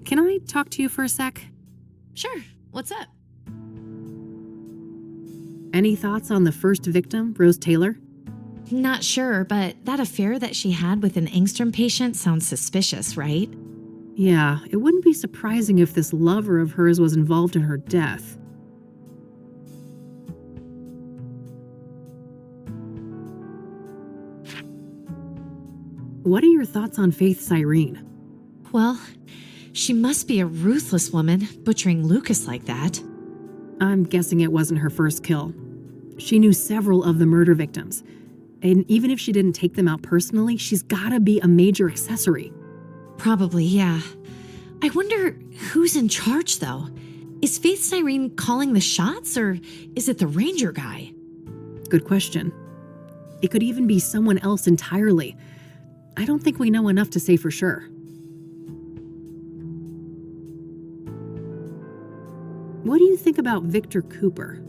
can I talk to you for a sec? Sure, what's up? Any thoughts on the first victim, Rose Taylor? Not sure, but that affair that she had with an Angstrom patient sounds suspicious, right? Yeah, it wouldn't be surprising if this lover of hers was involved in her death. What are your thoughts on Faith Cyrene? Well, she must be a ruthless woman, butchering Lucas like that. I'm guessing it wasn't her first kill. She knew several of the murder victims. And even if she didn't take them out personally, she's gotta be a major accessory. Probably, yeah. I wonder who's in charge, though. Is Faith Cyrene calling the shots, or is it the ranger guy? Good question. It could even be someone else entirely. I don't think we know enough to say for sure. What do you think about Victor Cooper?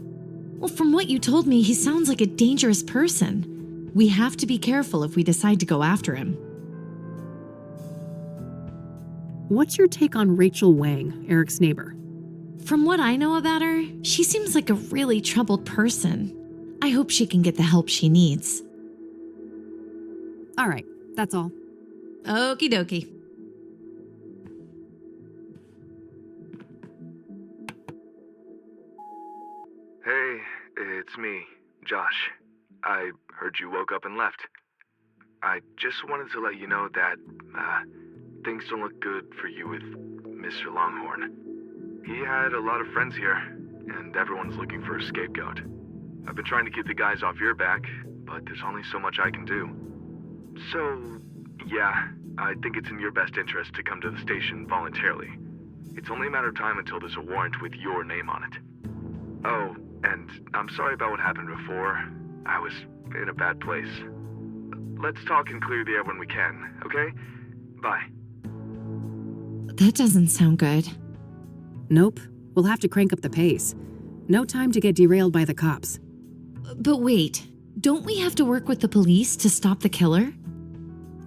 Well, from what you told me, he sounds like a dangerous person. We have to be careful if we decide to go after him. What's your take on Rachel Wang, Eric's neighbor? From what I know about her, she seems like a really troubled person. I hope she can get the help she needs. All right, that's all. Okie dokie. Hey, it's me, Josh. I heard you woke up and left. I just wanted to let you know that, things don't look good for you with Mr. Longhorn. He had a lot of friends here, and everyone's looking for a scapegoat. I've been trying to keep the guys off your back, but there's only so much I can do. So, yeah, I think it's in your best interest to come to the station voluntarily. It's only a matter of time until there's a warrant with your name on it. Oh, and I'm sorry about what happened before. I was in a bad place. Let's talk and clear the air when we can, okay? Bye. That doesn't sound good. Nope, we'll have to crank up the pace. No time to get derailed by the cops. But wait, don't we have to work with the police to stop the killer?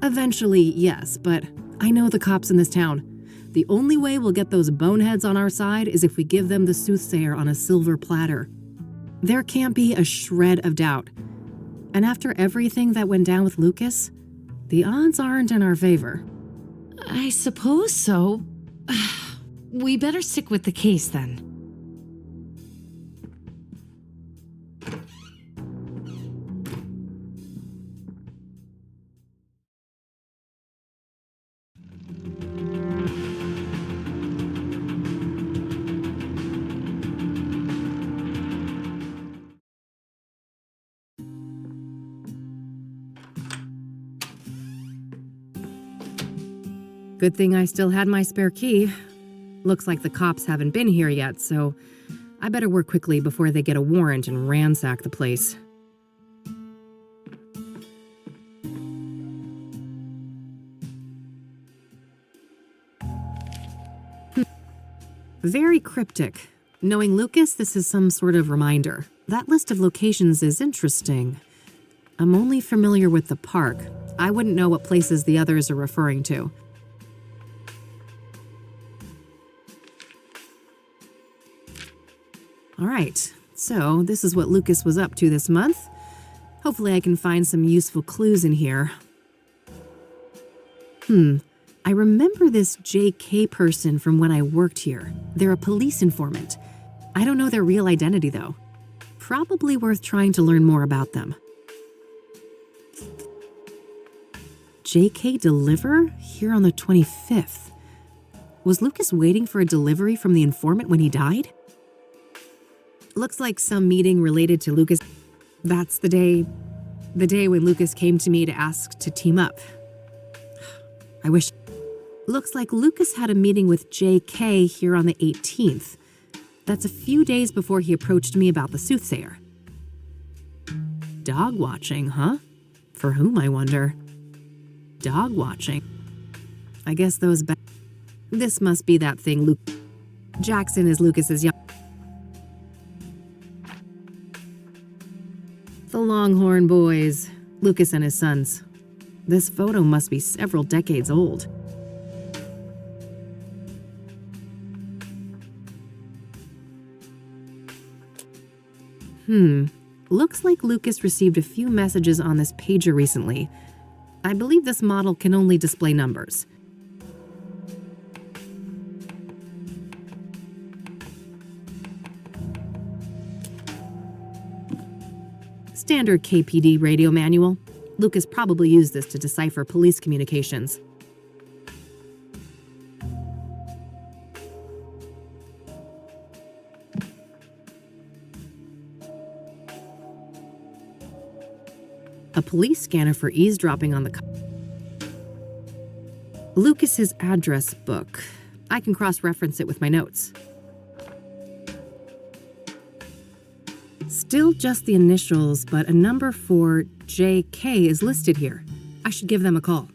Eventually, yes, but I know the cops in this town. The only way we'll get those boneheads on our side is if we give them the Soothsayer on a silver platter. There can't be a shred of doubt. And after everything that went down with Lucas, the odds aren't in our favor. I suppose so. We better stick with the case then. Good thing I still had my spare key. Looks like the cops haven't been here yet, so I better work quickly before they get a warrant and ransack the place. Very cryptic. Knowing Lucas, this is some sort of reminder. That list of locations is interesting. I'm only familiar with the park. I wouldn't know what places the others are referring to. All right, so this is what Lucas was up to this month. Hopefully I can find some useful clues in here. I remember this JK person from when I worked here. They're a police informant. I don't know their real identity though. Probably worth trying to learn more about them. JK deliver? Here on the 25th. Was Lucas waiting for a delivery from the informant when he died? Looks like some meeting related to Lucas. That's the day when Lucas came to me to ask to team up. I wish. Looks like Lucas had a meeting with JK here on the 18th. That's a few days before he approached me about the Soothsayer. Dog watching, huh? For whom, I wonder? Dog watching. I guess those This must be that thing Luke. Jackson is Lucas's young. The Longhorn boys, Lucas and his sons. This photo must be several decades old. Looks like Lucas received a few messages on this pager recently. I believe this model can only display numbers. Standard KPD radio manual. Lucas probably used this to decipher police communications. A police scanner for eavesdropping on the Lucas's address book. I can cross-reference it with my notes. Still just the initials, but a number for JK is listed here. I should give them a call.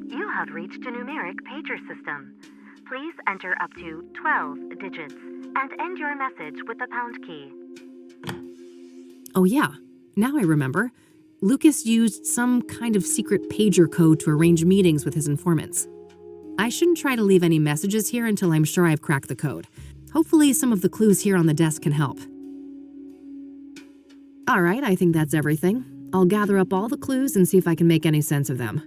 You have reached a numeric pager system. Please enter up to 12 digits and end your message with the pound key. Oh yeah, now I remember. Lucas used some kind of secret pager code to arrange meetings with his informants. I shouldn't try to leave any messages here until I'm sure I've cracked the code. Hopefully some of the clues here on the desk can help. All right, I think that's everything. I'll gather up all the clues and see if I can make any sense of them.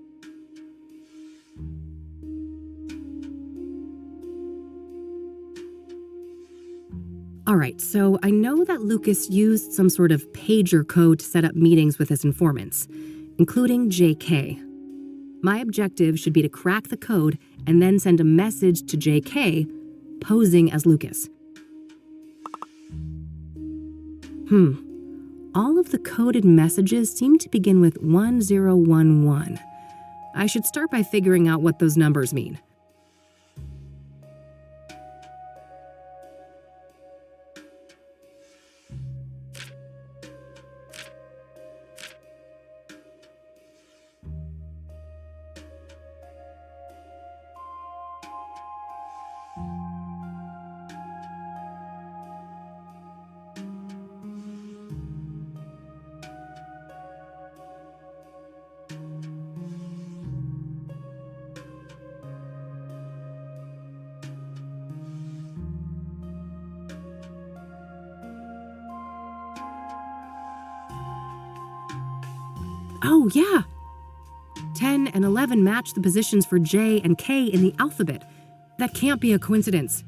All right, so I know that Lucas used some sort of pager code to set up meetings with his informants, including JK. My objective should be to crack the code and then send a message to JK, posing as Lucas. All of the coded messages seem to begin with 1011. I should start by figuring out what those numbers mean. Oh, yeah. 10 and 11 match the positions for J and K in the alphabet. That can't be a coincidence.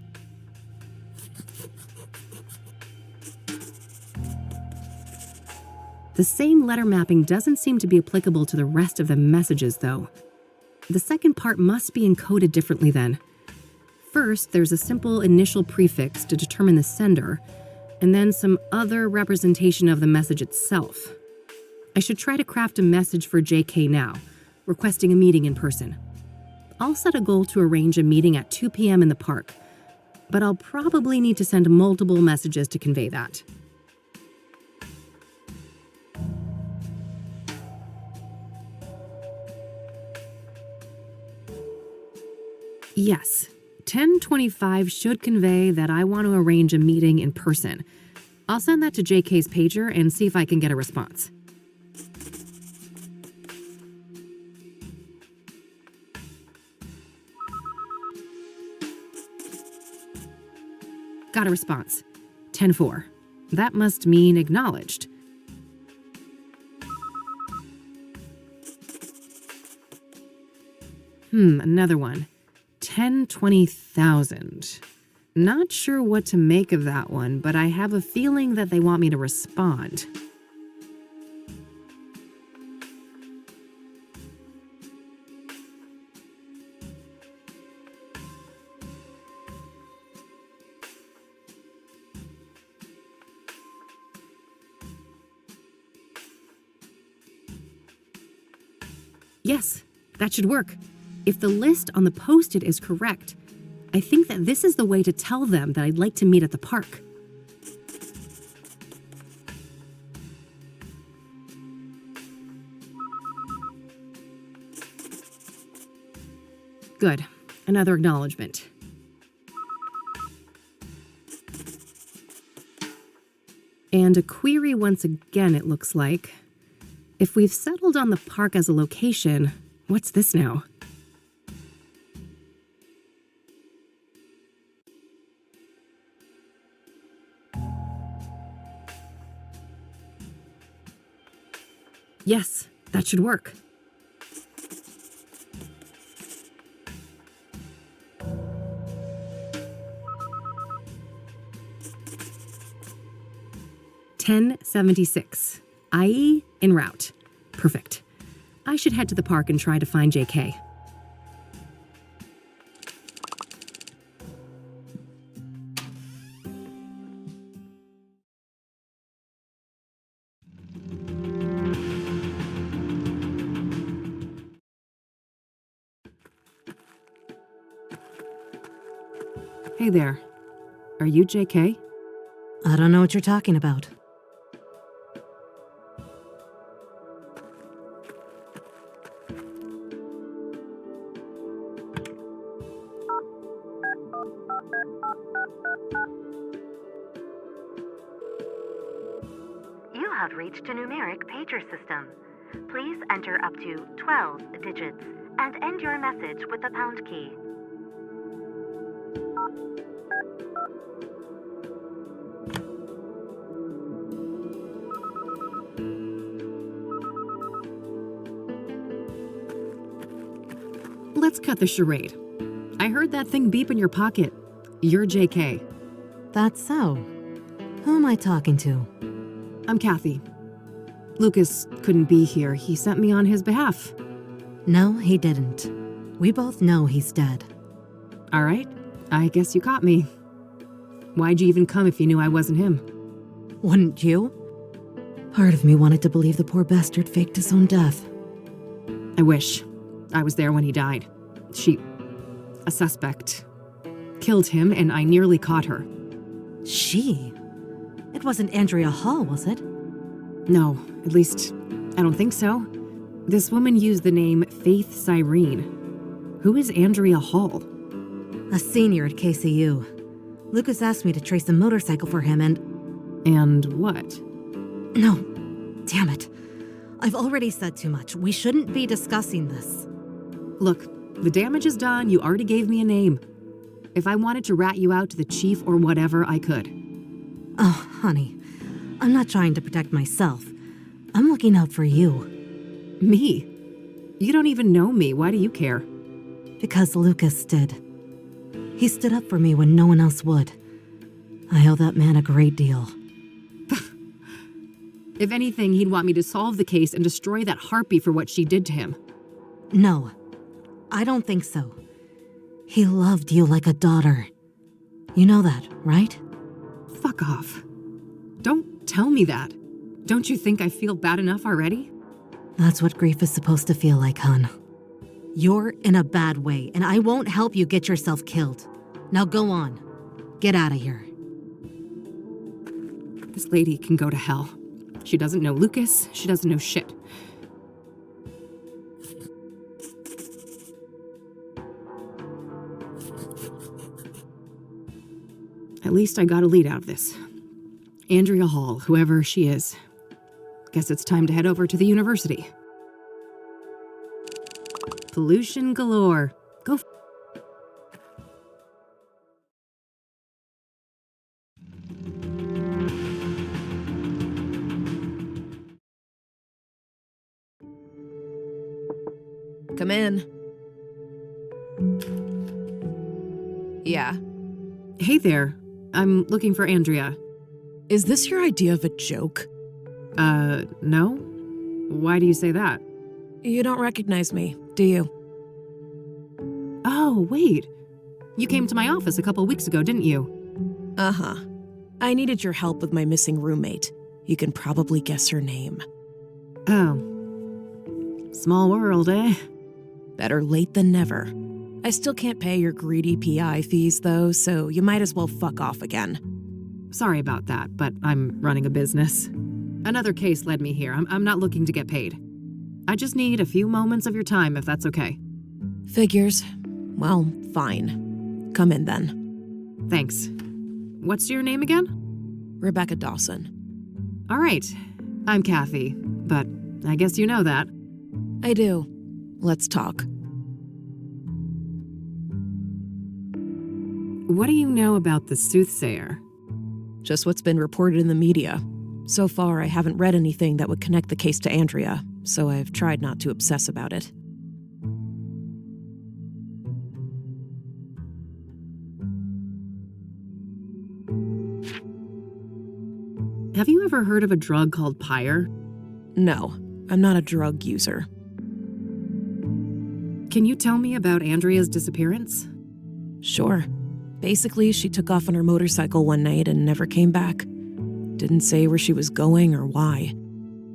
The same letter mapping doesn't seem to be applicable to the rest of the messages, though. The second part must be encoded differently then. First, there's a simple initial prefix to determine the sender, and then some other representation of the message itself. I should try to craft a message for JK now, requesting a meeting in person. I'll set a goal to arrange a meeting at 2 p.m. in the park, but I'll probably need to send multiple messages to convey that. Yes, 1025 should convey that I want to arrange a meeting in person. I'll send that to JK's pager and see if I can get a response. Got a response. 10-4. That must mean acknowledged. Another one. 10-20,000. Not sure what to make of that one, but I have a feeling that they want me to respond. Yes, that should work. If the list on the post-it is correct, I think that this is the way to tell them that I'd like to meet at the park. Good. Another acknowledgement. And a query once again, it looks like. If we've settled on the park as a location, what's this now? Yes, that should work. $10.76. IE en route. Perfect. I should head to the park and try to find JK. Hey there. Are you JK? I don't know what you're talking about. You have reached a numeric pager system. Please enter up to 12 digits and end your message with the pound key. Let's cut the charade. I heard that thing beep in your pocket. You're JK. That's so. Who am I talking to? I'm Kathy. Lucas couldn't be here. He sent me on his behalf. No, he didn't. We both know he's dead. All right. I guess you caught me. Why'd you even come if you knew I wasn't him? Wouldn't you? Part of me wanted to believe the poor bastard faked his own death. I wish. I was there when he died. A suspect, killed him and I nearly caught her. She? It wasn't Andrea Hall, was it? No, at least, I don't think so. This woman used the name Faith Cyrene. Who is Andrea Hall? A senior at KCU. Lucas asked me to trace a motorcycle for him and... And what? No. Damn it. I've already said too much. We shouldn't be discussing this. Look, the damage is done. You already gave me a name. If I wanted to rat you out to the chief or whatever, I could. Oh, honey. I'm not trying to protect myself. I'm looking out for you. Me? You don't even know me. Why do you care? Because Lucas did. He stood up for me when no one else would. I owe that man a great deal. If anything, he'd want me to solve the case and destroy that harpy for what she did to him. No, I don't think so. He loved you like a daughter. You know that, right? Fuck off. Don't tell me that. Don't you think I feel bad enough already? That's what grief is supposed to feel like, hon. You're in a bad way, and I won't help you get yourself killed. Now go on. Get out of here. This lady can go to hell. She doesn't know Lucas. She doesn't know shit. At least I got a lead out of this. Andrea Hall, whoever she is. Guess it's time to head over to the university. Pollution galore. Go. Come in. Yeah. Hey there. I'm looking for Andrea. Is this your idea of a joke? No? Why do you say that? You don't recognize me, do you? Oh, wait. You came to my office a couple weeks ago, didn't you? Uh-huh. I needed your help with my missing roommate. You can probably guess her name. Oh. Small world, eh? Better late than never. I still can't pay your greedy PI fees, though, so you might as well fuck off again. Sorry about that, but I'm running a business. Another case led me here. I'm not looking to get paid. I just need a few moments of your time, if that's okay. Figures. Well, fine. Come in then. Thanks. What's your name again? Rebecca Dawson. All right, I'm Kathy, but I guess you know that. I do. Let's talk. What do you know about the Soothsayer? Just what's been reported in the media. So far, I haven't read anything that would connect the case to Andrea, so I've tried not to obsess about it. Have you ever heard of a drug called Pyre? No, I'm not a drug user. Can you tell me about Andrea's disappearance? Sure. Basically, she took off on her motorcycle one night and never came back. Didn't say where she was going or why.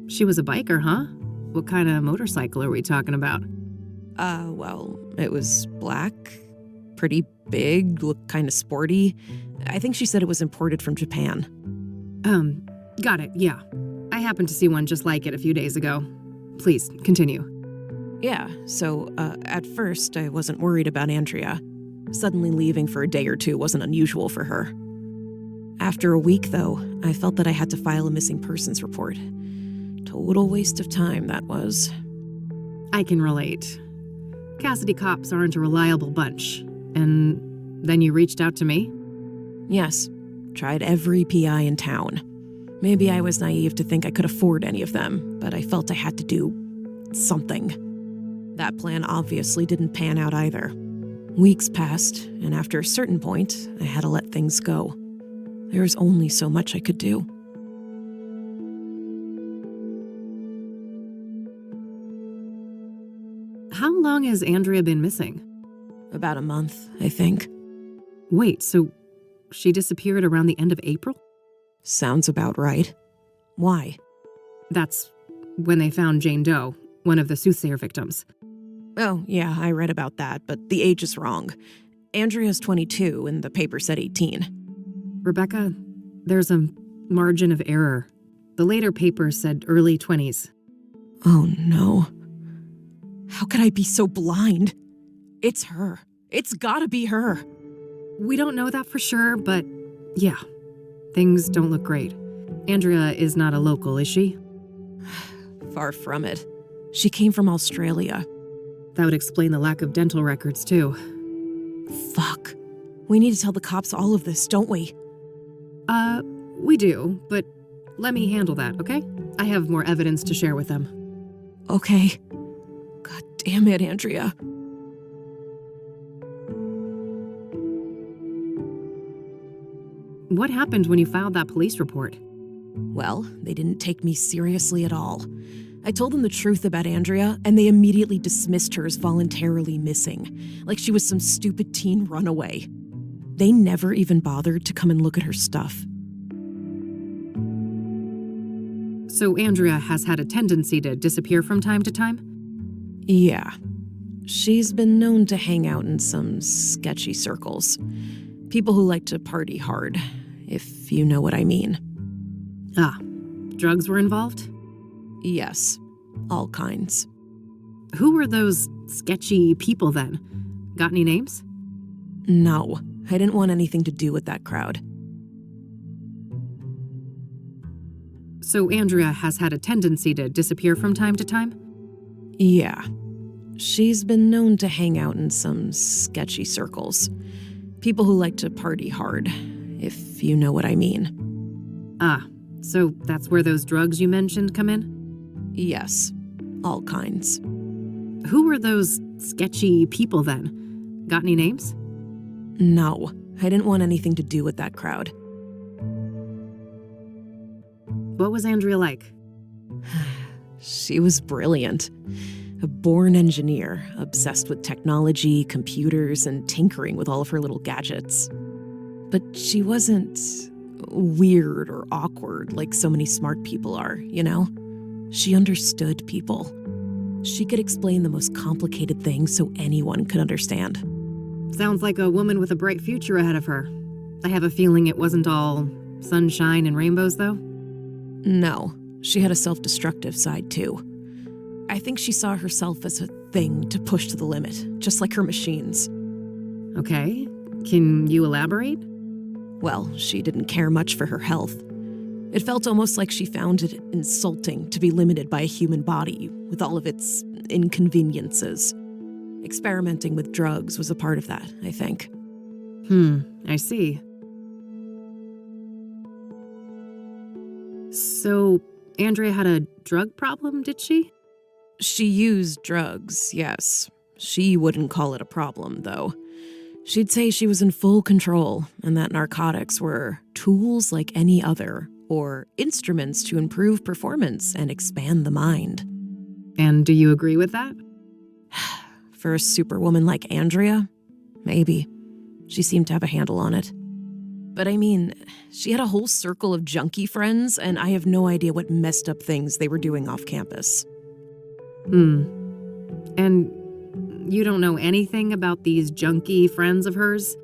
She was a biker, huh? What kind of motorcycle are we talking about? Well, it was black, pretty big, looked kind of sporty. I think she said it was imported from Japan. Got it, yeah. I happened to see one just like it a few days ago. Please, continue. Yeah, so, at first, I wasn't worried about Andrea. Suddenly leaving for a day or two wasn't unusual for her. After a week, though, I felt that I had to file a missing persons report. Total waste of time, that was. I can relate. Cassidy cops aren't a reliable bunch. And then you reached out to me? Yes, tried every PI in town. Maybe I was naive to think I could afford any of them, but I felt I had to do something. That plan obviously didn't pan out either. Weeks passed, and after a certain point, I had to let things go. There was only so much I could do. How long has Andrea been missing? About a month, I think. Wait, so she disappeared around the end of April? Sounds about right. Why? That's when they found Jane Doe, one of the Soothsayer victims. Oh, yeah, I read about that, but the age is wrong. Andrea's 22 and the paper said 18. Rebecca, there's a margin of error. The later paper said early 20s. Oh no. How could I be so blind? It's her. It's gotta be her. We don't know that for sure, but yeah, things don't look great. Andrea is not a local, is she? Far from it. She came from Australia. That would explain the lack of dental records, too. Fuck. We need to tell the cops all of this, don't we? We do, but let me handle that, okay? I have more evidence to share with them. Okay. God damn it, Andrea. What happened when you filed that police report? Well, they didn't take me seriously at all. I told them the truth about Andrea, and they immediately dismissed her as voluntarily missing, like she was some stupid teen runaway. They never even bothered to come and look at her stuff. So Andrea has had a tendency to disappear from time to time? Yeah. She's been known to hang out in some sketchy circles. People who like to party hard, if you know what I mean. Ah, drugs were involved? Yes, all kinds. Who were those sketchy people then? Got any names? No, I didn't want anything to do with that crowd. So Andrea has had a tendency to disappear from time to time? Yeah. She's been known to hang out in some sketchy circles. People who like to party hard, if you know what I mean. Ah, so that's where those drugs you mentioned come in? Yes, all kinds. Who were those sketchy people then? Got any names? No, I didn't want anything to do with that crowd. What was Andrea like? She was brilliant. A born engineer, obsessed with technology, computers, and tinkering with all of her little gadgets. But she wasn't weird or awkward like so many smart people are, you know? She understood people. She could explain the most complicated things so anyone could understand. Sounds like a woman with a bright future ahead of her. I have a feeling it wasn't all sunshine and rainbows, though. No, she had a self-destructive side, too. I think she saw herself as a thing to push to the limit, just like her machines. Okay, can you elaborate? Well, she didn't care much for her health. It felt almost like she found it insulting to be limited by a human body with all of its inconveniences. Experimenting with drugs was a part of that, I think. I see. So, Andrea had a drug problem, did she? She used drugs, yes. She wouldn't call it a problem, though. She'd say she was in full control and that narcotics were tools like any other, or instruments to improve performance and expand the mind. And do you agree with that? For a superwoman like Andrea, maybe. She seemed to have a handle on it. But I mean, she had a whole circle of junkie friends, and I have no idea what messed up things they were doing off campus. And you don't know anything about these junkie friends of hers?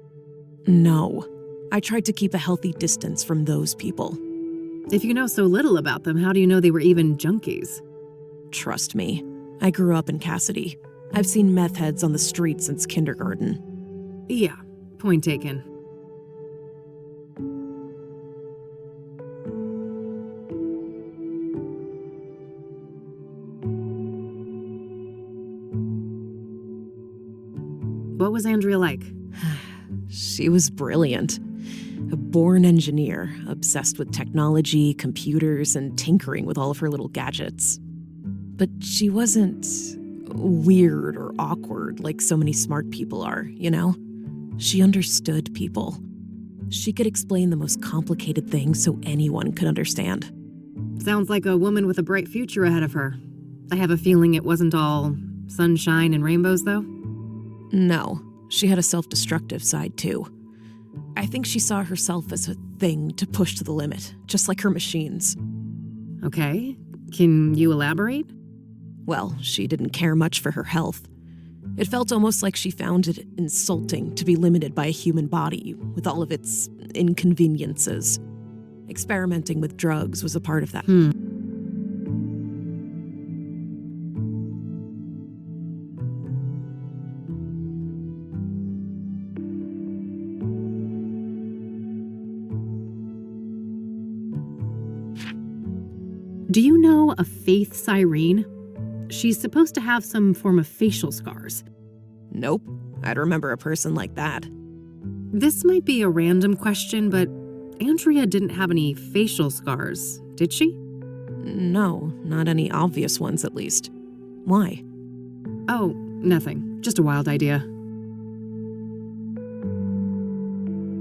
No. I tried to keep a healthy distance from those people. If you know so little about them, how do you know they were even junkies? Trust me, I grew up in Cassidy. I've seen meth heads on the street since kindergarten. Yeah, point taken. What was Andrea like? She was brilliant. A born engineer, obsessed with technology, computers, and tinkering with all of her little gadgets. But she wasn't weird or awkward like so many smart people are, you know? She understood people. She could explain the most complicated things so anyone could understand. Sounds like a woman with a bright future ahead of her. I have a feeling it wasn't all sunshine and rainbows, though. No, she had a self-destructive side, too. I think she saw herself as a thing to push to the limit, just like her machines. Okay, can you elaborate? Well, she didn't care much for her health. It felt almost like she found it insulting to be limited by a human body with all of its inconveniences. Experimenting with drugs was a part of that. Do you know a Faith Cyrene? She's supposed to have some form of facial scars. Nope, I'd remember a person like that. This might be a random question, but Andrea didn't have any facial scars, did she? No, not any obvious ones at least. Why? Oh, nothing. Just a wild idea.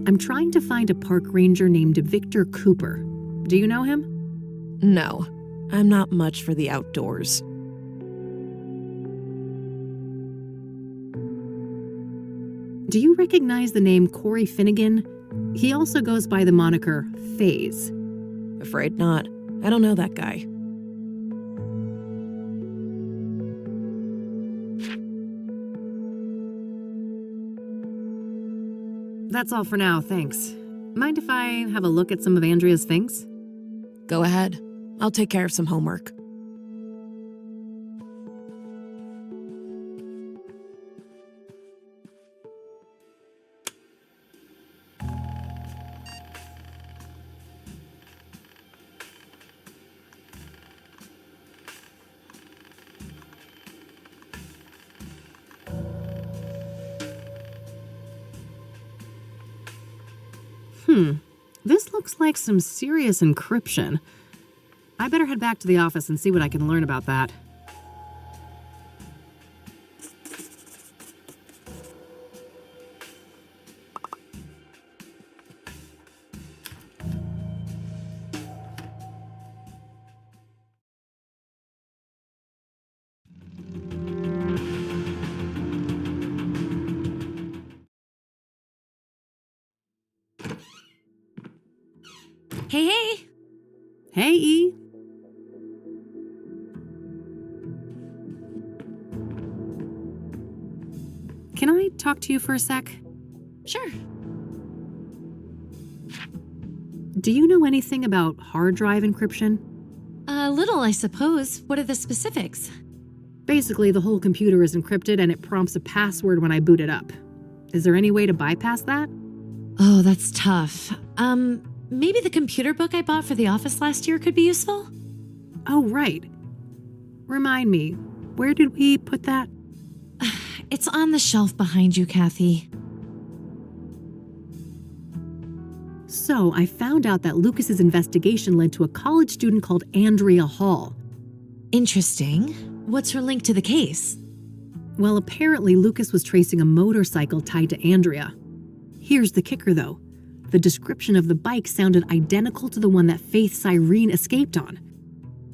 I'm trying to find a park ranger named Victor Cooper. Do you know him? No, I'm not much for the outdoors. Do you recognize the name Corey Finnegan? He also goes by the moniker FaZe. Afraid not. I don't know that guy. That's all for now, thanks. Mind if I have a look at some of Andrea's things? Go ahead. I'll take care of some homework. This looks like some serious encryption. I better head back to the office and see what I can learn about that. Hey! Hey, E. Can I talk to you for a sec? Sure. Do you know anything about hard drive encryption? A little, I suppose. What are the specifics? Basically, the whole computer is encrypted and it prompts a password when I boot it up. Is there any way to bypass that? Oh, that's tough. maybe the computer book I bought for the office last year could be useful? Oh, right. Remind me, where did we put that? It's on the shelf behind you, Kathy. So, I found out that Lucas's investigation led to a college student called Andrea Hall. Interesting. What's her link to the case? Well, apparently Lucas was tracing a motorcycle tied to Andrea. Here's the kicker, though. The description of the bike sounded identical to the one that Faith Cyrene escaped on.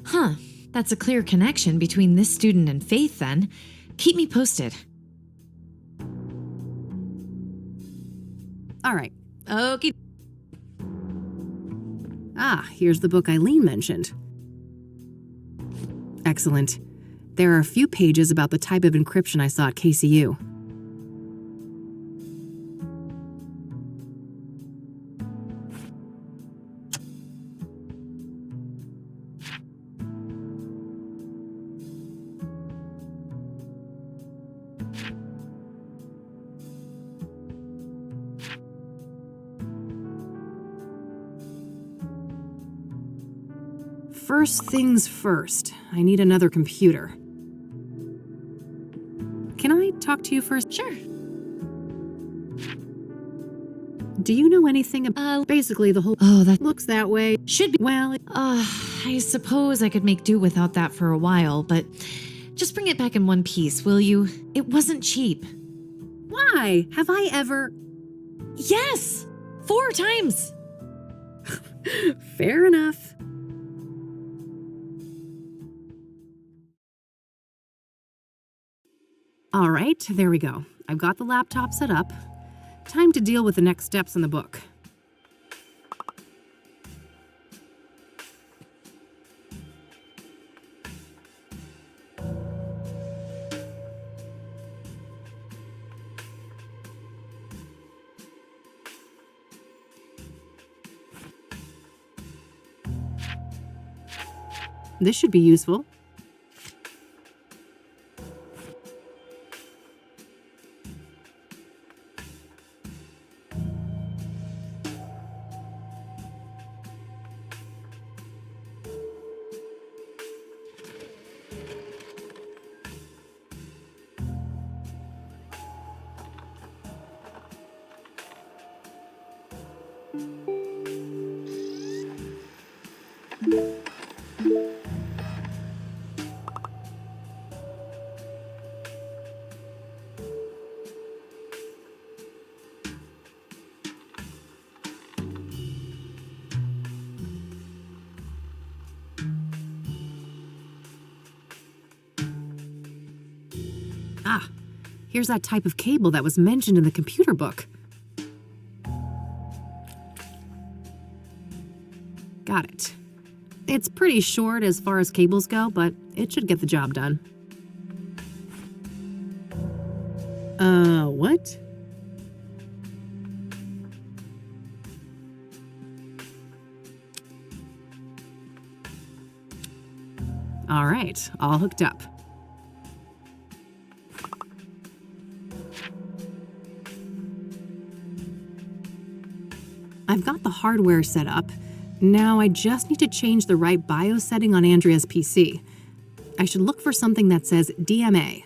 Huh. That's a clear connection between this student and Faith, then. Keep me posted. All right. Okay. Ah, here's the book Eileen mentioned. Excellent. There are a few pages about the type of encryption I saw at KCU. First things first, I need another computer. Can I talk to you first? Sure. Do you know anything about basically the whole That looks that way? should be. Well, I suppose I could make do without that for a while, but just bring it back in one piece, will you? It wasn't cheap. why? Have I ever? Yes! 4 times! Fair enough. All right, there we go. I've got the laptop set up. Time to deal with the next steps in the book. This should be useful. Ah, here's that type of cable that was mentioned in the computer book. Got it. It's pretty short as far as cables go, but it should get the job done. What? All right, all hooked up. I've got the hardware set up. Now I just need to change the right BIOS setting on Andrea's PC. I should look for something that says DMA.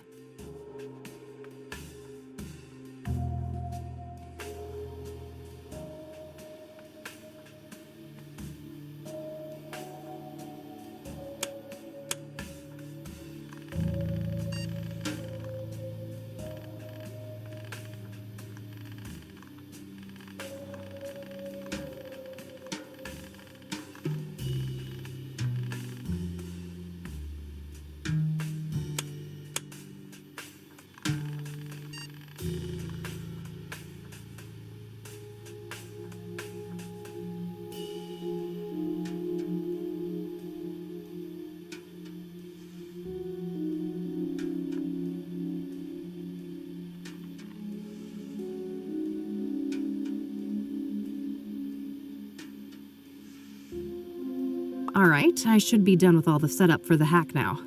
All right, I should be done with all the setup for the hack now.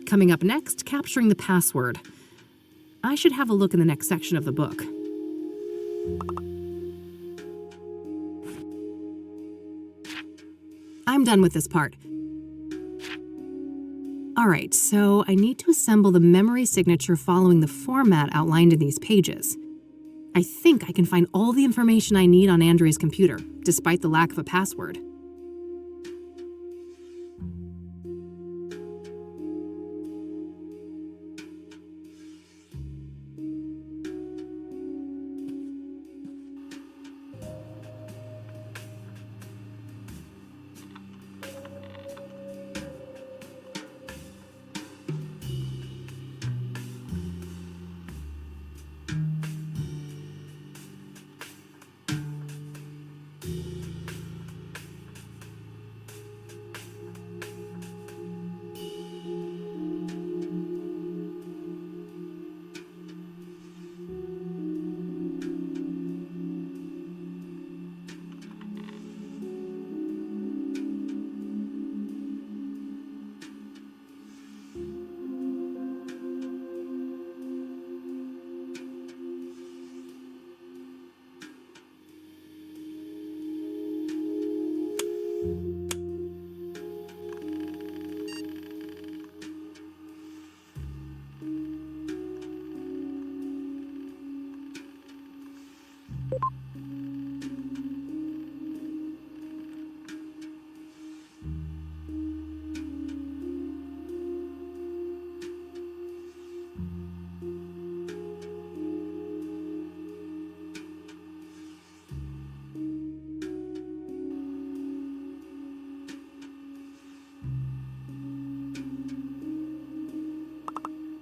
Coming up next, capturing the password. I should have a look in the next section of the book. I'm done with this part. Alright, so I need to assemble the memory signature following the format outlined in these pages. I think I can find all the information I need on Andrea's computer, despite the lack of a password.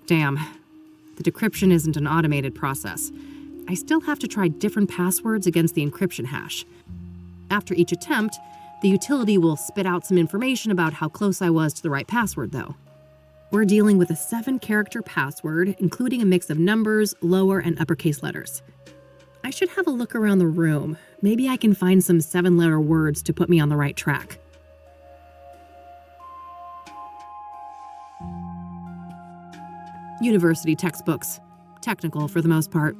Damn. The decryption isn't an automated process. I still have to try different passwords against the encryption hash. After each attempt, the utility will spit out some information about how close I was to the right password, though. We're dealing with a 7-character password, including a mix of numbers, lower and uppercase letters. I should have a look around the room. Maybe I can find some 7-letter words to put me on the right track. University textbooks. Technical for the most part.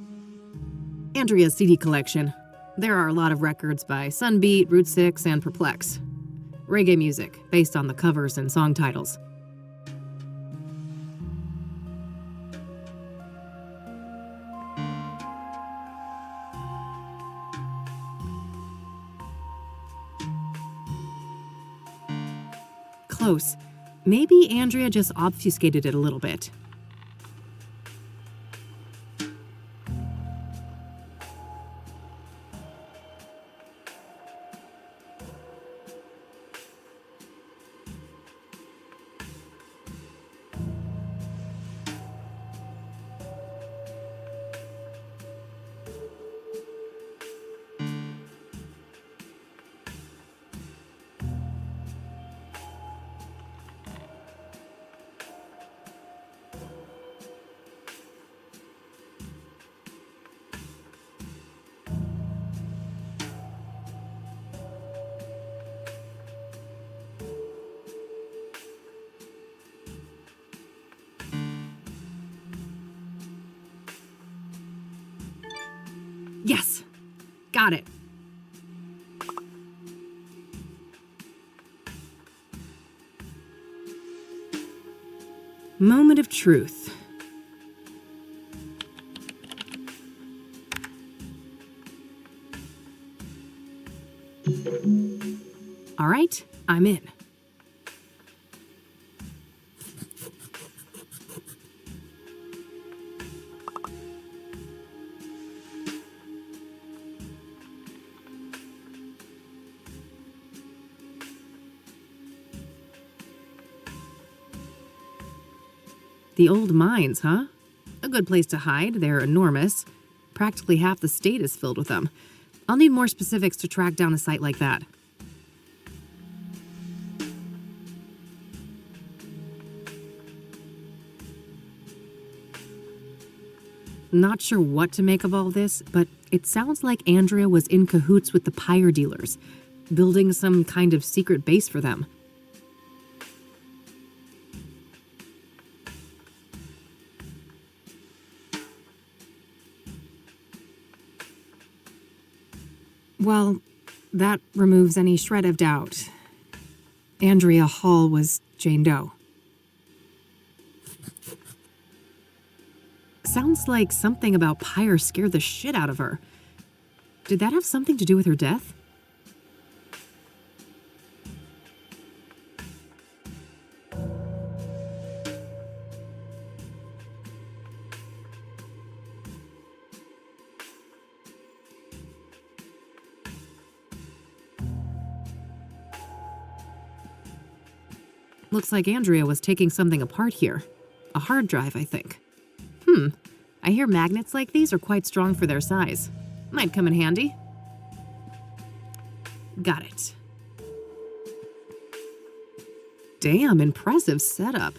Andrea's CD collection. There are a lot of records by Sunbeat, Route 6, and Perplex. Reggae music, based on the covers and song titles. Close. Maybe Andrea just obfuscated it a little bit. Yes! Got it. Moment of truth. All right, I'm in. The old mines, huh? A good place to hide. They're enormous. Practically half the state is filled with them. I'll need more specifics to track down a site like that. Not sure what to make of all this, but it sounds like Andrea was in cahoots with the pyre dealers, building some kind of secret base for them. Well, that removes any shred of doubt. Andrea Hall was Jane Doe. Sounds like something about Pyre scared the shit out of her. Did that have something to do with her death? Looks like Andrea was taking something apart here. A hard drive, I think. I hear magnets like these are quite strong for their size. Might come in handy. Got it. Damn, impressive setup.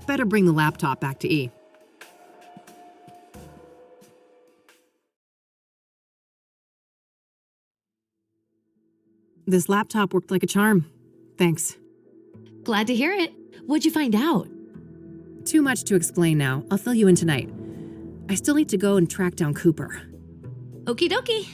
Better bring the laptop back to E. This laptop worked like a charm. Thanks. Glad to hear it. What'd you find out? Too much to explain now. I'll fill you in tonight. I still need to go and track down Cooper. Okie dokie.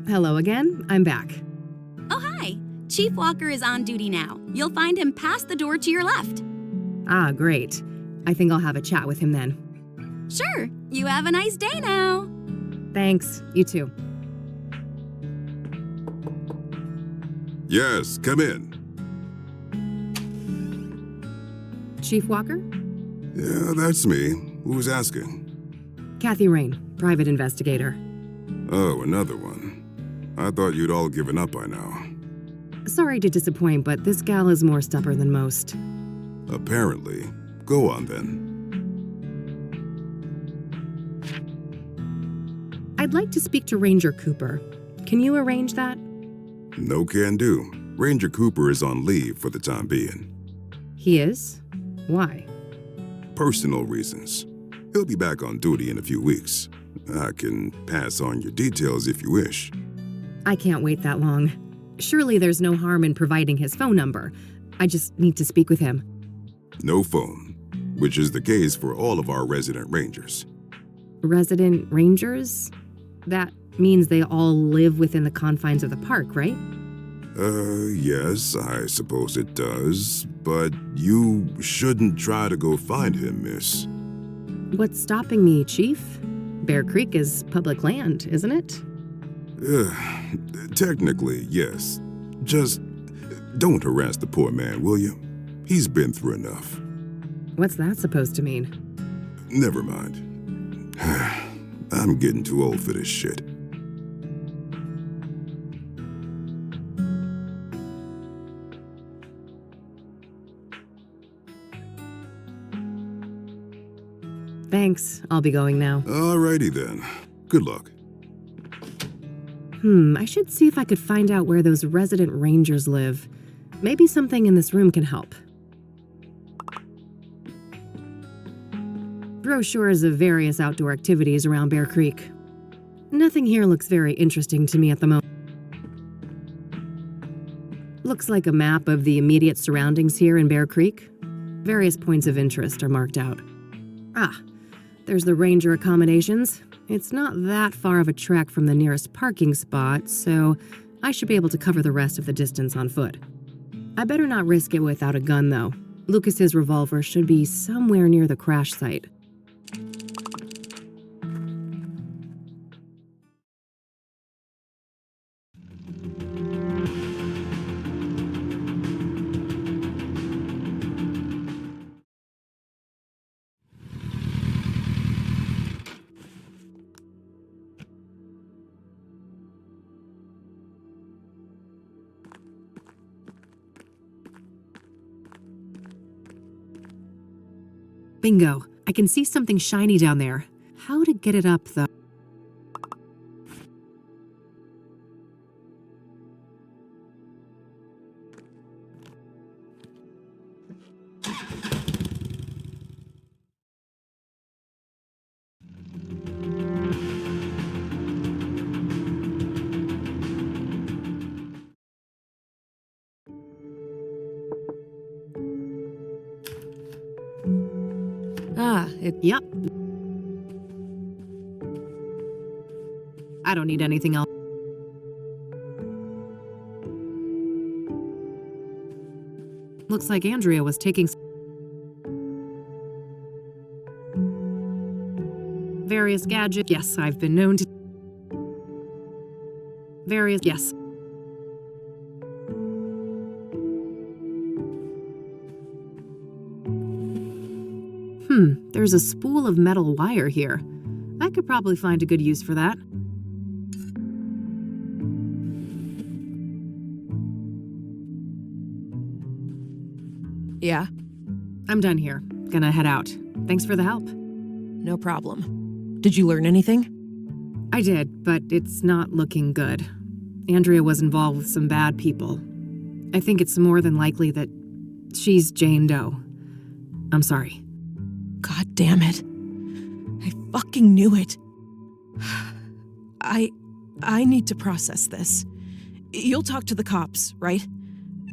Hello again. I'm back. Oh, hi. Chief Walker is on duty now. You'll find him past the door to your left. Ah, great. I think I'll have a chat with him then. Sure. You have a nice day now. Thanks. You too. Yes, come in. Chief Walker? Yeah, that's me. Who's asking? Kathy Rain, private investigator. Oh, another one. I thought you'd all given up by now. Sorry to disappoint, but this gal is more stubborn than most. Apparently. Go on then. I'd like to speak to Ranger Cooper. Can you arrange that? No can do. Ranger Cooper is on leave for the time being. He is? Why? Personal reasons. He'll be back on duty in a few weeks. I can pass on your details if you wish. I can't wait that long. Surely there's no harm in providing his phone number. I just need to speak with him. No phone, which is the case for all of our resident rangers. Resident rangers? That means they all live within the confines of the park, right? Yes, I suppose it does. But you shouldn't try to go find him, miss. What's stopping me, Chief? Bear Creek is public land, isn't it? Technically, yes. Just don't harass the poor man, will you? He's been through enough. What's that supposed to mean? Never mind. I'm getting too old for this shit. Thanks. I'll be going now. Alrighty then. Good luck. I should see if I could find out where those resident rangers live. Maybe something in this room can help. Brochures of various outdoor activities around Bear Creek. Nothing here looks very interesting to me at the moment. Looks like a map of the immediate surroundings here in Bear Creek. Various points of interest are marked out. Ah, there's the ranger accommodations. It's not that far of a trek from the nearest parking spot, so I should be able to cover the rest of the distance on foot. I better not risk it without a gun, though. Lucas's revolver should be somewhere near the crash site. Bingo. I can see something shiny down there. How to get it up, though? Yep. I don't need anything else. Looks like Andrea was taking various gadgets. Yes, I've been known to. Various. Yes. There's a spool of metal wire here. I could probably find a good use for that. Yeah, I'm done here. Gonna head out. Thanks for the help. no problem. Did you learn anything? I did, but it's not looking good. Andrea was involved with some bad people. I think it's more than likely that she's Jane Doe. I'm sorry. God damn it. I fucking knew it. I need to process this. You'll talk to the cops, right?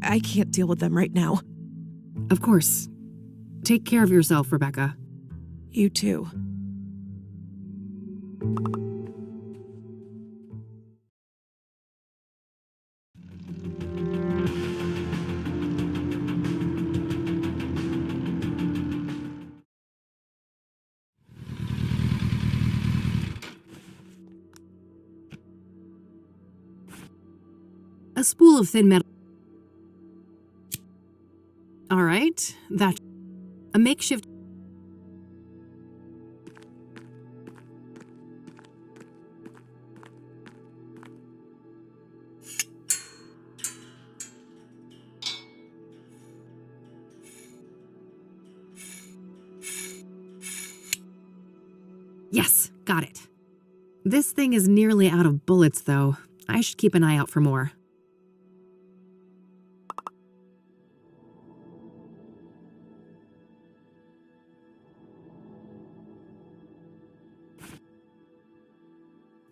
I can't deal with them right now. Of course. Take care of yourself, Rebecca. You too. A spool of thin metal. All right, that. A makeshift. Yes, got it. This thing is nearly out of bullets, though. I should keep an eye out for more.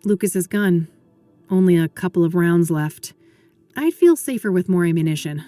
Lucas's gun. Only a couple of rounds left. I'd feel safer with more ammunition.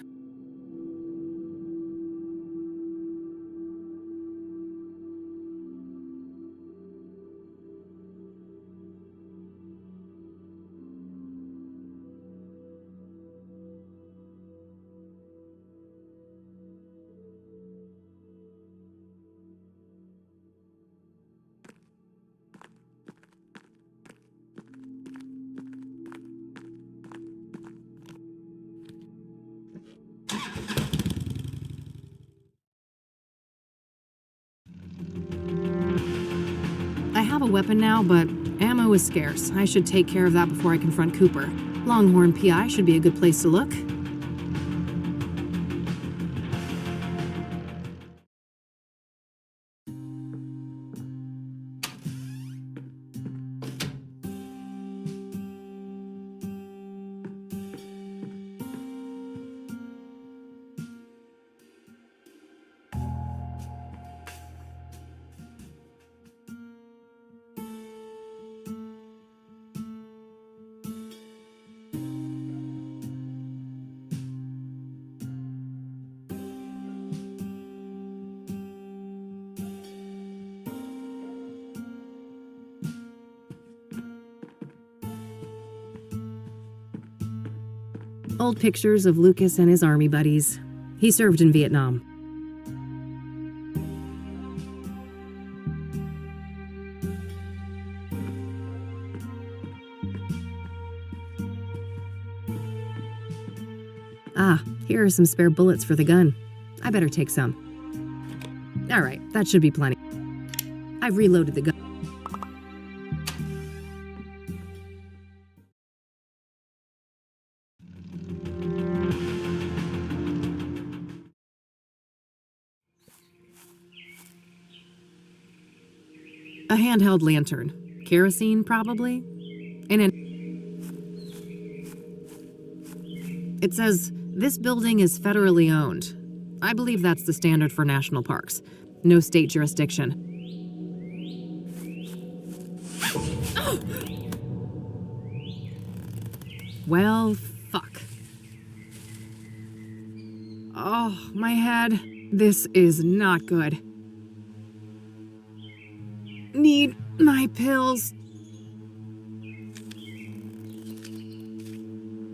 I have a weapon now, but ammo is scarce. I should take care of that before I confront Cooper. Longhorn PI should be a good place to look. Old pictures of Lucas and his army buddies. He served in Vietnam. Ah, here are some spare bullets for the gun. I better take some. All right, that should be plenty. I've reloaded the gun. A handheld lantern. Kerosene, probably? It says, this building is federally owned. I believe that's the standard for national parks. No state jurisdiction. Well, fuck. Oh, my head. This is not good. My pills.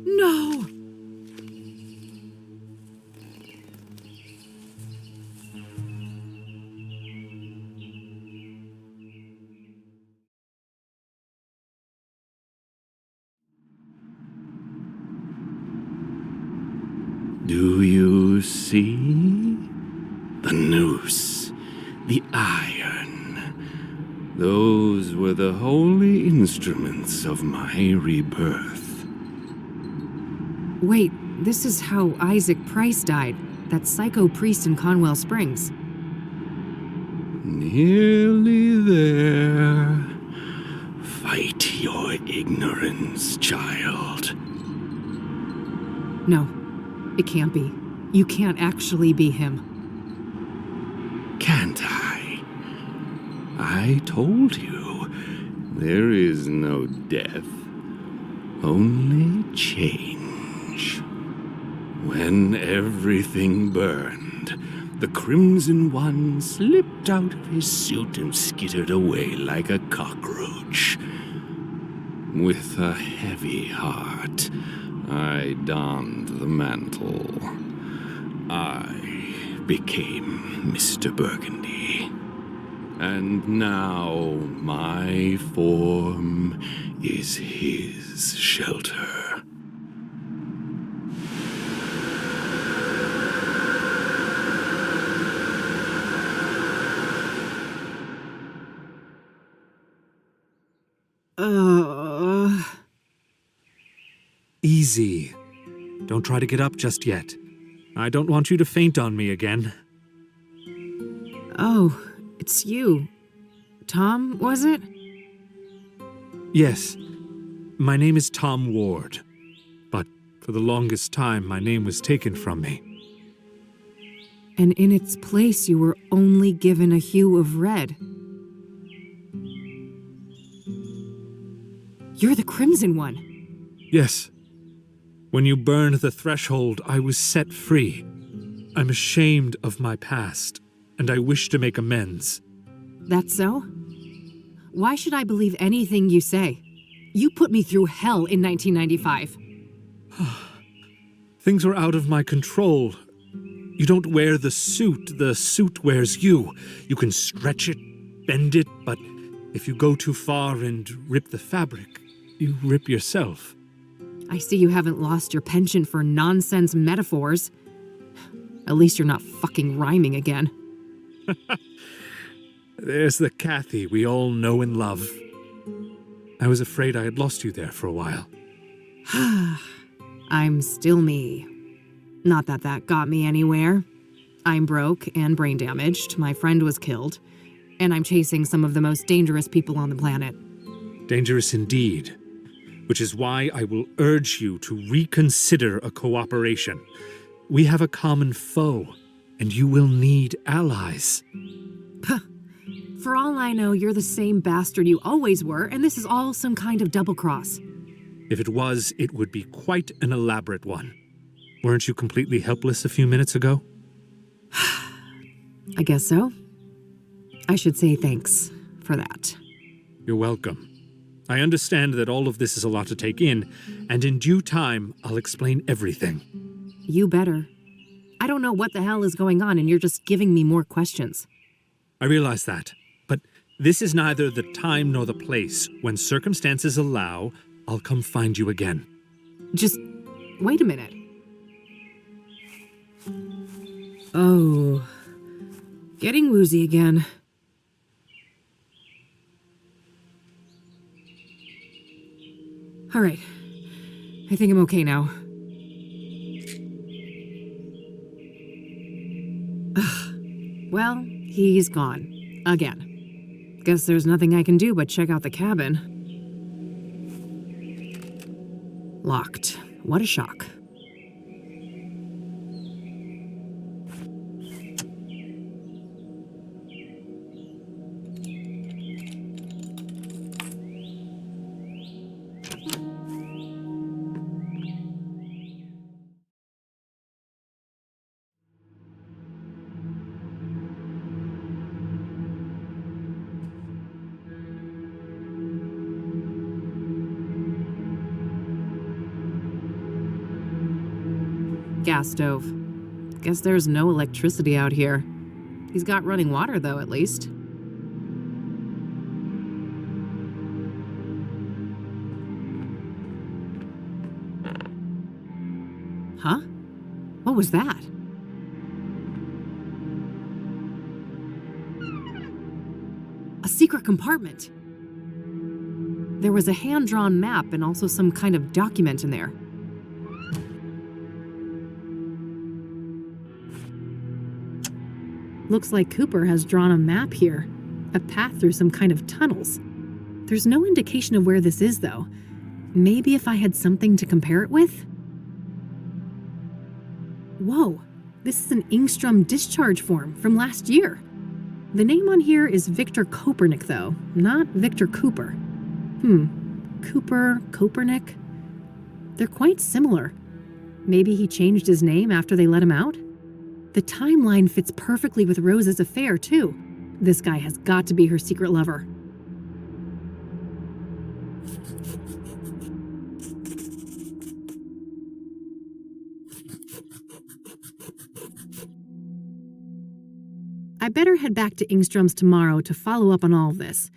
No! Do you see? The noose, the iron. Those were the holy instruments of my rebirth. Wait, this is how Isaac Price died, that psycho priest in Conwell Springs. Nearly there. Fight your ignorance, child. No, it can't be. You can't actually be him. Can't I? I told you, there is no death, only change. When everything burned, the Crimson One slipped out of his suit and skittered away like a cockroach. With a heavy heart, I donned the mantle. I became Mr. Burgundy. And now my form is his shelter. Easy. Don't try to get up just yet. I don't want you to faint on me again. Oh, it's you. Tom, was it? Yes. My name is Tom Ward. But for the longest time, my name was taken from me. And in its place, you were only given a hue of red. You're the Crimson One. Yes. When you burned the threshold, I was set free. I'm ashamed of my past, and I wish to make amends. That's so? Why should I believe anything you say? You put me through hell in 1995. Things were out of my control. You don't wear the suit wears you. You can stretch it, bend it, but if you go too far and rip the fabric, you rip yourself. I see you haven't lost your penchant for nonsense metaphors. At least you're not fucking rhyming again. There's the Kathy we all know and love. I was afraid I had lost you there for a while. I'm still me. Not that that got me anywhere. I'm broke and brain damaged, my friend was killed, and I'm chasing some of the most dangerous people on the planet. Dangerous indeed. Which is why I will urge you to reconsider a cooperation. We have a common foe, and you will need allies. For all I know, you're the same bastard you always were, and this is all some kind of double-cross. If it was, it would be quite an elaborate one. Weren't you completely helpless a few minutes ago? I guess so. I should say thanks for that. You're welcome. I understand that all of this is a lot to take in, and in due time, I'll explain everything. You better. I don't know what the hell is going on, and you're just giving me more questions. I realize that, but this is neither the time nor the place. When circumstances allow, I'll come find you again. Just wait a minute. Oh, getting woozy again. All right, I think I'm okay now. Well, he's gone. Again. Guess there's nothing I can do but check out the cabin. Locked. What a shock. Gas stove. Guess there's no electricity out here. He's got running water, though, at least. Huh? What was that? A secret compartment. There was a hand-drawn map and also some kind of document in there. Looks like Cooper has drawn a map here, a path through some kind of tunnels. There's no indication of where this is, though. Maybe if I had something to compare it with? Whoa, this is an Engstrom discharge form from last year. The name on here is Victor Kopernik, though, not Victor Cooper. Cooper, Kopernik? They're quite similar. Maybe he changed his name after they let him out? The timeline fits perfectly with Rose's affair, too. This guy has got to be her secret lover. I better head back to Engstrom's tomorrow to follow up on all of this.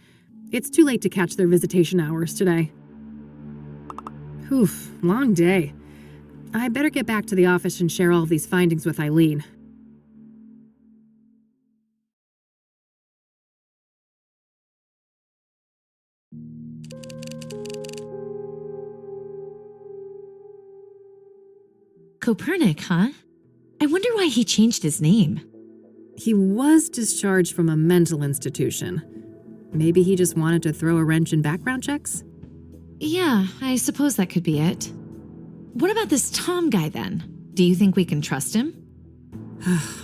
It's too late to catch their visitation hours today. Oof, long day. I better get back to the office and share all of these findings with Eileen. Kopernik, huh? I wonder why he changed his name. He was discharged from a mental institution. Maybe he just wanted to throw a wrench in background checks? Yeah, I suppose that could be it. What about this Tom guy then? Do you think we can trust him?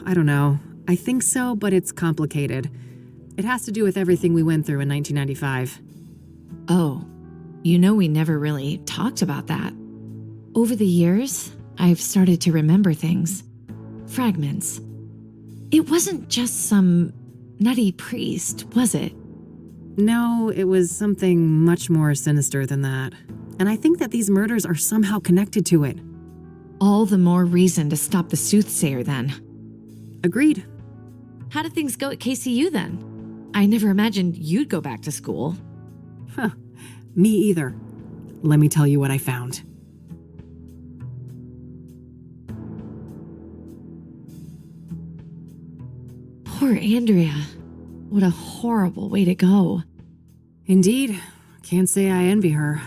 I don't know. I think so, but it's complicated. It has to do with everything we went through in 1995. Oh, we never really talked about that. Over the years, I've started to remember things. Fragments. It wasn't just some nutty priest, was it? No, it was something much more sinister than that. And I think that these murders are somehow connected to it. All the more reason to stop the Soothsayer then. Agreed. How did things go at KCU then? I never imagined you'd go back to school. Huh. Me either. Let me tell you what I found. Poor Andrea. What a horrible way to go. Indeed. Can't say I envy her.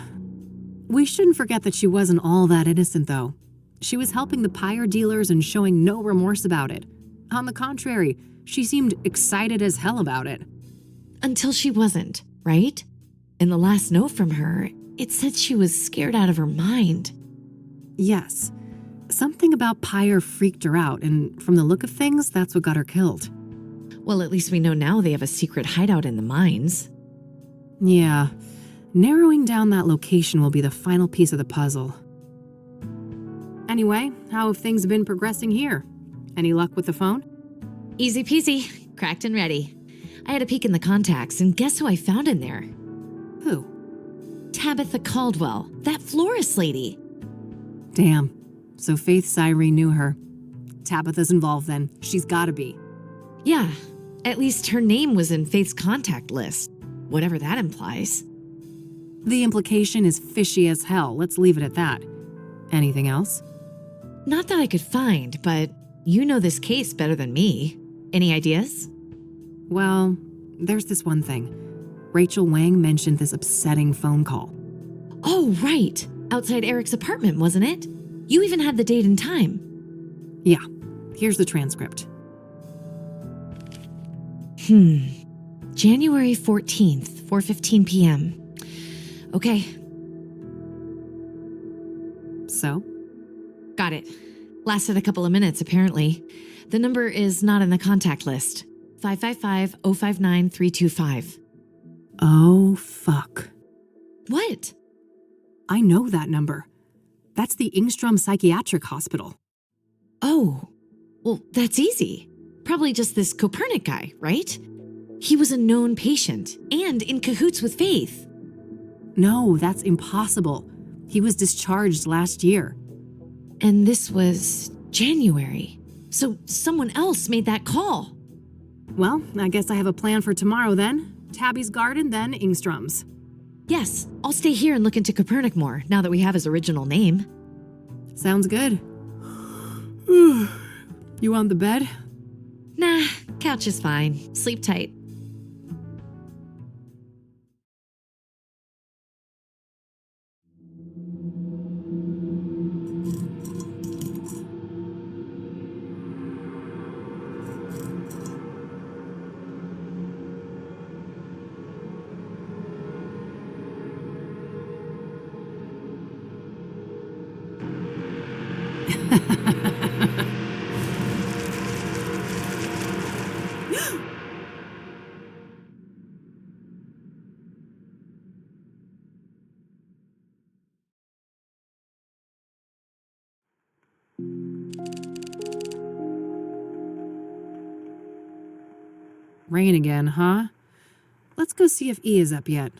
We shouldn't forget that she wasn't all that innocent, though. She was helping the pyre dealers and showing no remorse about it. On the contrary, she seemed excited as hell about it. Until she wasn't, right? In the last note from her, it said she was scared out of her mind. Yes. Something about pyre freaked her out, and from the look of things, that's what got her killed. Well, at least we know now they have a secret hideout in the mines. Yeah. Narrowing down that location will be the final piece of the puzzle. Anyway, how have things been progressing here? Any luck with the phone? Easy peasy. Cracked and ready. I had a peek in the contacts, and guess who I found in there? Who? Tabitha Caldwell, that florist lady. Damn. So Faith Cyrene knew her. Tabitha's involved then. She's gotta be. Yeah. At least her name was in Faith's contact list. Whatever that implies. The implication is fishy as hell. Let's leave it at that. Anything else? Not that I could find, but you know this case better than me. Any ideas? Well, there's this one thing. Rachel Wang mentioned this upsetting phone call. Oh, right. Outside Eric's apartment, wasn't it? You even had the date and time. Yeah. Here's the transcript. January 14th, 4:15 p.m. Okay. So? Got it. Lasted a couple of minutes, apparently. The number is not in the contact list. 555-059-325. Oh, fuck. What? I know that number. That's the Engstrom Psychiatric Hospital. Oh, well, that's easy. Probably just this Kopernik guy, right? He was a known patient and in cahoots with Faith. No, that's impossible. He was discharged last year. And this was January. So someone else made that call. Well, I guess I have a plan for tomorrow then. Tabby's garden, then Ingstrom's. Yes, I'll stay here and look into Copernic more now that we have his original name. Sounds good. You on the bed? Nah, couch is fine. Sleep tight. Rain again, huh? Let's go see if E is up yet.